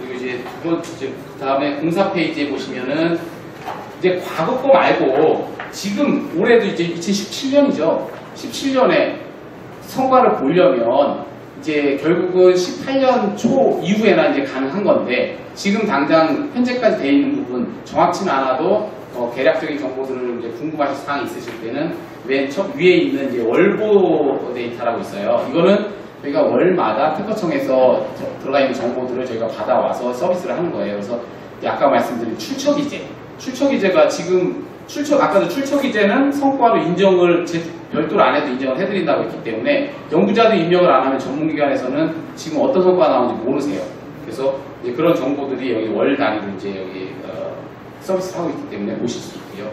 그리고 이제 두 번째, 그 다음에 공사 페이지에 보시면은 이제 과거 거 말고 지금 올해도 이제 2017년이죠. 17년에 성과를 보려면 이제 결국은 18년 초 이후에나 이제 가능한 건데 지금 당장 현재까지 돼 있는 부분 정확치는 않아도 계략적인 정보들을 이제 궁금하신 사항이 있으실 때는 맨 위에 있는 이제 월보 데이터라고 있어요. 이거는 저희가 월마다 특허청에서 들어가 있는 정보들을 저희가 받아와서 서비스를 하는 거예요. 그래서 아까 말씀드린 출처기재가 지금 아까도 출처기재는 성과로 인정을 별도로 안 해도 인정을 해드린다고 했기 때문에 연구자도 입력을 안 하면 전문기관에서는 지금 어떤 성과가 나오는지 모르세요. 그래서 이제 그런 정보들이 여기 월 단위로 이제 여기 서비스를 하고 있기 때문에 보실 수 있고요.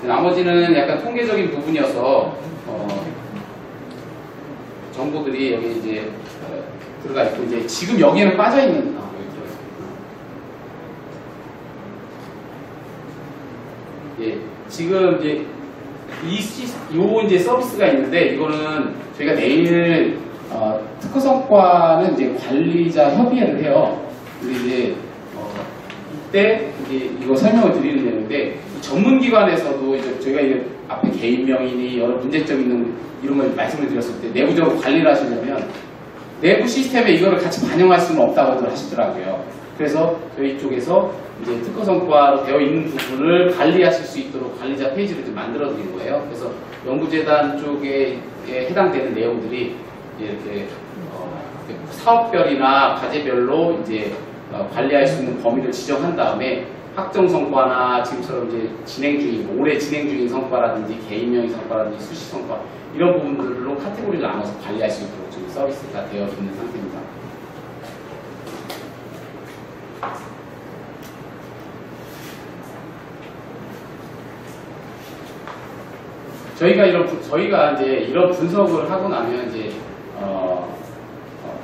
나머지는 약간 통계적인 부분이어서 정보들이 여기 이제 들어가 있고 이제 지금 여기에는 빠져 있는 예, 지금 이제 이제 서비스가 있는데 이거는 저희가 내일 특허 성과는 이제 관리자 협의회를 해요. 근데 이제 이때 이제 이거 설명을 드리는 내용인데 전문기관에서도 이제 저희가 이제 앞에 개인 명의니 여러 문제점 있는 이런 걸 말씀을 드렸을 때 내부적으로 관리를 하시려면 내부 시스템에 이거를 같이 반영할 수는 없다고들 하시더라고요. 그래서 저희 쪽에서 이제 특허 성과로 되어 있는 부분을 관리하실 수 있도록 관리자 페이지를 좀 만들어 드린 거예요. 그래서 연구재단 쪽에 해당되는 내용들이 이렇게 사업별이나 과제별로 이제 관리할 수 있는 범위를 지정한 다음에 확정 성과나 지금처럼 이제 진행 중인, 올해 진행 중인 성과라든지 개인명의 성과라든지 수시 성과 이런 부분들로 카테고리를 나눠서 관리할 수 있도록 지금 서비스가 되어 있는 상태입니다. 저희가 이제 이런 분석을 하고 나면 이제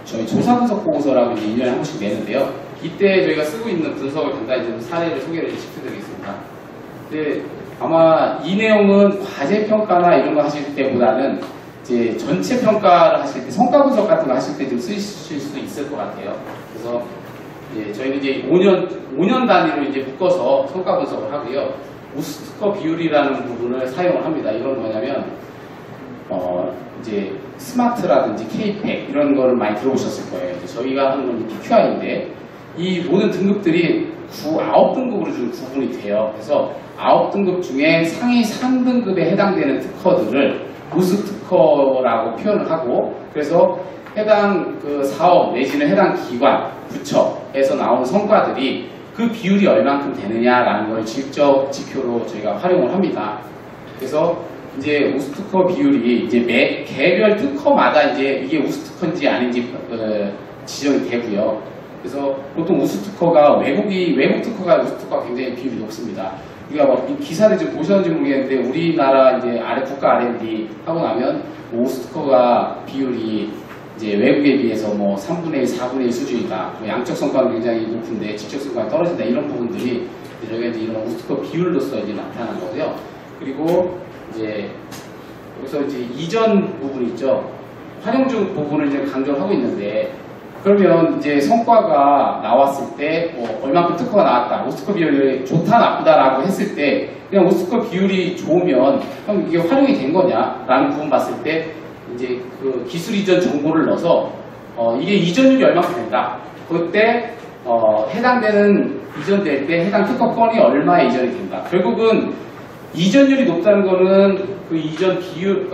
저희 조사 분석 보고서라고 이제 1년에 한 번씩 내는데요. 이때 저희가 쓰고 있는 분석을 간단히 좀 사례를 소개를 시켜드리겠습니다. 근데 아마 이 내용은 과제 평가나 이런 거 하실 때보다는 이제 전체 평가를 하실 때 성과 분석 같은 거 하실 때 좀 쓰실 수도 있을 것 같아요. 그래서 이제 저희는 이제 5년 단위로 이제 묶어서 성과 분석을 하고요. 우스특허 비율이라는 부분을 사용을 합니다. 이건 뭐냐면 이제 스마트라든지 K팩 이런 거를 많이 들어보셨을 거예요. 이제 저희가 하는 건 PQI인데 이 모든 등급들이 9등급으로 좀 구분이 돼요. 그래서 9등급 중에 상위 3등급에 해당되는 특허들을 우스특허라고 표현을 하고 그래서 해당 그 사업 내지는 해당 기관, 부처에서 나오는 성과들이 그 비율이 얼만큼 되느냐라는 걸 직접 지표로 저희가 활용을 합니다. 그래서 이제 우스특허 비율이 이제 매 개별 특허마다 이제 이게 우스특허인지 아닌지 지정이 되고요. 그래서 보통 우스특허가 외국 특허가 우스특허가 굉장히 비율이 높습니다. 우리가 이 기사를 좀 보셨는지 모르겠는데 우리나라 이제 국가 R&D 하고 나면 우스특허가 비율이 이제 외국에 비해서 뭐 3분의 1, 4분의 1 수준이다. 뭐 양적 성과는 굉장히 높은데 지적 성과가 떨어진다. 이런 부분들이 저희가 이제 이런 우스특허 비율로서 이제 나타난 거고요. 그리고 이제 여기서 이제 이전 부분 있죠. 활용 중 부분을 이제 강조를 하고 있는데 그러면 이제 성과가 나왔을 때 뭐 얼만큼 특허가 나왔다. 우스특허 비율이 좋다 나쁘다라고 했을 때 그냥 우스특허 비율이 좋으면 그럼 이게 활용이 된 거냐라는 부분 봤을 때 이제 그 기술 이전 정보를 넣어서 이게 이전율이 얼마큼 된다. 그때 해당되는 이전될 때 해당 특허권이 얼마에 이전이 된다. 결국은 이전율이 높다는 거는 그 이전 비율,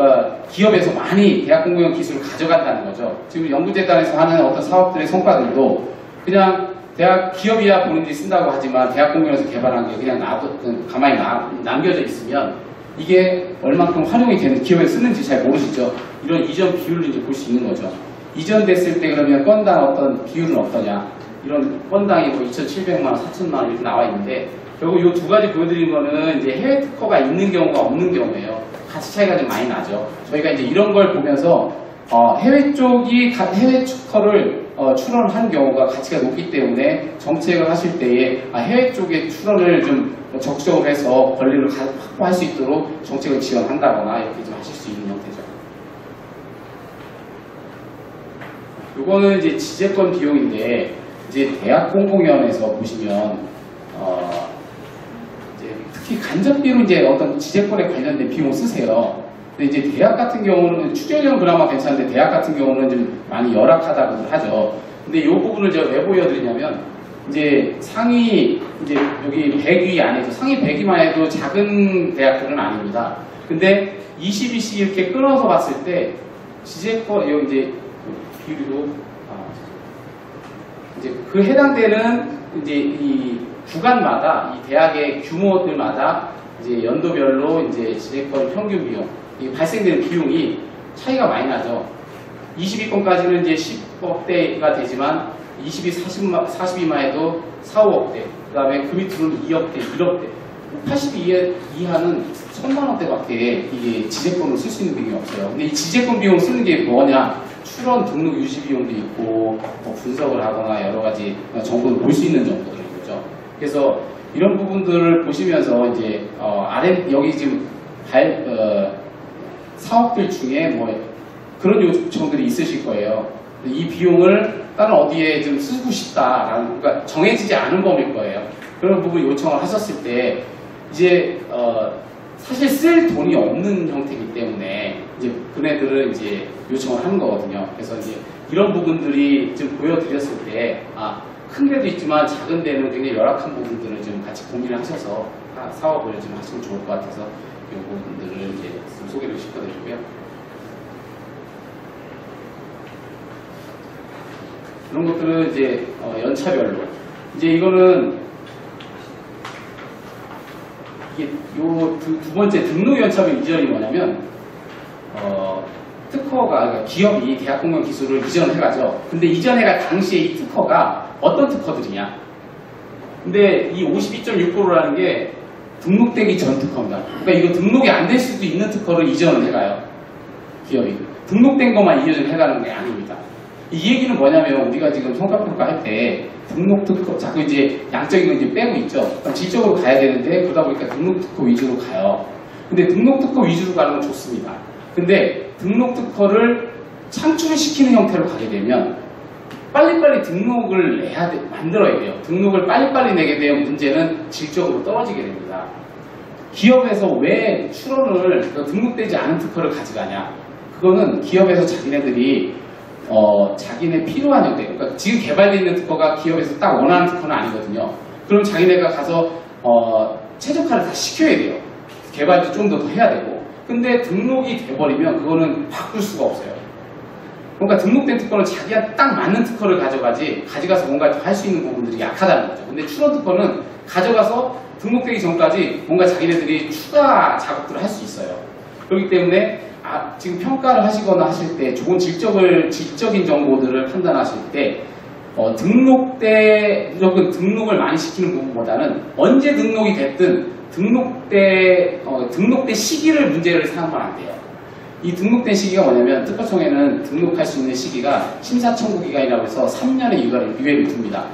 기업에서 많이 대학 공공연 기술을 가져간다는 거죠. 지금 연구재단에서 하는 어떤 사업들의 성과들도 그냥 기업이야 본인들이 쓴다고 하지만 대학 공공연에서 개발한 게 그냥 가만히 남겨져 있으면 이게 얼만큼 활용이 되는 기업에 쓰는지 잘 모르시죠. 이런 이전 비율을 이제 볼 수 있는 거죠. 이전됐을 때 그러면 건당 어떤 비율은 어떠냐. 이런 건당이 뭐 2,700만 원, 4,000만 원 이렇게 나와 있는데 결국 이 두 가지 보여드린 거는 이제 해외 특허가 있는 경우가 없는 경우예요. 가치 차이가 좀 많이 나죠. 저희가 이제 이런 걸 보면서 해외 쪽이 해외 특허를 출원을 한 경우가 가치가 높기 때문에 정책을 하실 때에 해외 쪽에 출원을 좀 적극적으로 해서 권리를 확보할 수 있도록 정책을 지원한다거나 이렇게 좀 하실 수 있는 형태죠. 요거는 이제 지재권 비용인데, 이제 대학공공위원회에서 보시면, 이제 특히 간접비로 이제 어떤 지재권에 관련된 비용을 쓰세요. 근데 이제 대학 같은 경우는 추정료는 그나마 괜찮은데 대학 같은 경우는 좀 많이 열악하다고 하죠. 근데 이 부분을 제가 왜 보여드리냐면, 이제 상위, 이제 여기 100위 안에서 상위 100위만 해도 작은 대학들은 아닙니다. 근데 22씩 이렇게 끊어서 봤을 때, 지재권, 여기 이제 비율로, 이제 그 해당되는 이제 이 구간마다, 이 대학의 규모들마다 이제 연도별로 이제 지재권 평균 비용, 이 발생되는 비용이 차이가 많이 나죠. 22건까지는 이제 10억대가 되지만 22, 42만 해도 4, 5억대, 그 다음에 그 밑으로는 2억대, 1억대, 82 이하는 1000만 원대밖에 이게 지재권으로 쓸 수 있는 비용이 없어요. 근데 이 지재권 비용을 쓰는 게 뭐냐? 출원 등록 유지 비용도 있고, 뭐 분석을 하거나 여러 가지 정보를 볼 수 있는 정보들인 거죠. 그래서 이런 부분들을 보시면서 이제 여기 지금 사업들 중에 뭐 그런 요청들이 있으실 거예요. 이 비용을 다른 어디에 좀 쓰고 싶다라는, 그러니까 정해지지 않은 범위일 거예요. 그런 부분 요청을 하셨을 때 이제 사실 쓸 돈이 없는 형태이기 때문에 이제 그네들은 이제 요청을 하는 거거든요. 그래서 이제 이런 부분들이 좀 보여드렸을 때, 큰 데도 있지만 작은 데는 굉장히 열악한 부분들을 좀 같이 고민을 하셔서 사업을 좀 하시면 좋을 것 같아서 이 부분들을 이제 좀 소개를 시켜드리고요. 그런 것들은 이제 연차별로, 이제 이거는 이게 두 번째 등록 연차별 이전이 뭐냐면 특허가, 그러니까 기업이 대학공명 기술을 이전해가죠. 근데 이전해가 당시에 이 특허가 어떤 특허들이냐? 근데 이 52.6%라는 게 등록되기 전 특허입니다. 그러니까 이거 등록이 안 될 수도 있는 특허를 이전을 해가요. 기업이 등록된 것만 이전을 해가는 게 아닙니다. 이 얘기는 뭐냐면, 우리가 지금 성과평가 할 때 등록 특허 자꾸 이제 양적인 거 이제 빼고 있죠. 그럼 질적으로 가야 되는데 그러다 보니까 등록 특허 위주로 가요. 근데 등록 특허 위주로 가는 건 좋습니다. 근데 등록 특허를 창출시키는 형태로 가게 되면 빨리빨리 등록을 만들어야 돼요. 등록을 빨리빨리 내게 되면 문제는 질적으로 떨어지게 됩니다. 기업에서 왜 출원을, 등록되지 않은 특허를 가져가냐? 그거는 기업에서 자기네들이 자기네 필요한 형태, 그러니까 지금 개발되어 있는 특허가 기업에서 딱 원하는 특허는 아니거든요. 그럼 자기네가 가서 최적화를 다 시켜야 돼요. 개발도 좀 더 해야 되고. 근데 등록이 돼버리면 그거는 바꿀 수가 없어요. 그러니까 등록된 특허는 자기가 딱 맞는 특허를 가져가서 뭔가 할 수 있는 부분들이 약하다는 거죠. 근데 출원 특허는 가져가서 등록되기 전까지 뭔가 자기네들이 추가 작업들을 할 수 있어요. 그렇기 때문에 지금 평가를 하시거나 하실 때 좋은 질적인 정보들을 판단하실 때 등록 때 무조건 등록을 많이 시키는 부분보다는 언제 등록이 됐든 등록 때 시기를 문제를 삼으면 안 돼요. 이 등록된 시기가 뭐냐면, 특허청에는 등록할 수 있는 시기가 심사 청구 기간이라고 해서 3년의 유예를 둡니다.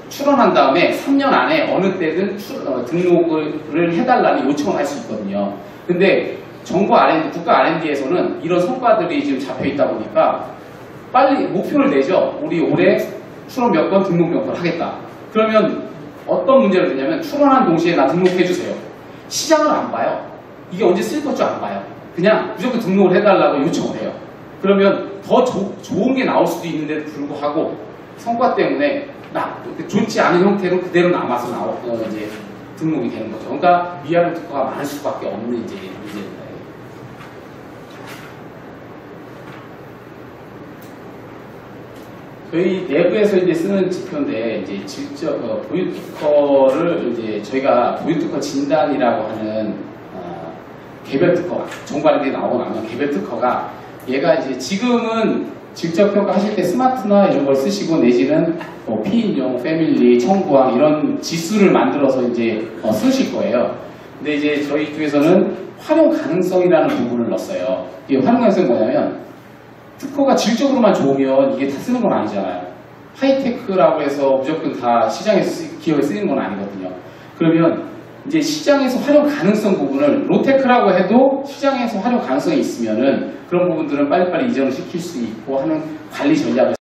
출원한 다음에 3년 안에 어느 때든 등록을 해달라는 요청을 할 수 있거든요. 근데 정부 국가 R&D에서는 이런 성과들이 지금 잡혀 있다 보니까 빨리 목표를 내죠. 우리 올해 출원 몇 건, 등록 몇 건 하겠다. 그러면 어떤 문제가 되냐면, 출원한 동시에 나 등록해주세요. 시장을 안 봐요. 이게 언제 쓸 것 줄 안 봐요. 그냥 무조건 등록을 해달라고 요청을 해요. 그러면 더 좋은 게 나올 수도 있는데도 불구하고 성과 때문에 좋지 않은 형태로 그대로 남아서 이제 등록이 되는 거죠. 그러니까 미완료 특허가 많을 수밖에 없는 이제 문제입니다. 저희 내부에서 이제 쓰는 지표인데, 이제 보유 특허를 이제 저희가 보유 특허 진단이라고 하는 개별 특허, 정관에 나오고 나면 개별 특허가, 얘가 이제 지금은 질적 평가 하실 때 스마트나 이런 걸 쓰시고, 내지는 피인용, 패밀리, 청구항 이런 지수를 만들어서 이제 쓰실 거예요. 근데 이제 저희 쪽에서는 활용 가능성이라는 부분을 넣었어요. 이게 활용 가능성이 뭐냐면, 특허가 질적으로만 좋으면 이게 다 쓰는 건 아니잖아요. 하이테크라고 해서 무조건 다 시장에서 기업에 쓰이는 건 아니거든요. 그러면 이제 시장에서 활용 가능성 부분을 로테크라고 해도 시장에서 활용 가능성이 있으면은 그런 부분들은 빨리빨리 이전을 시킬 수 있고 하는 관리 전략을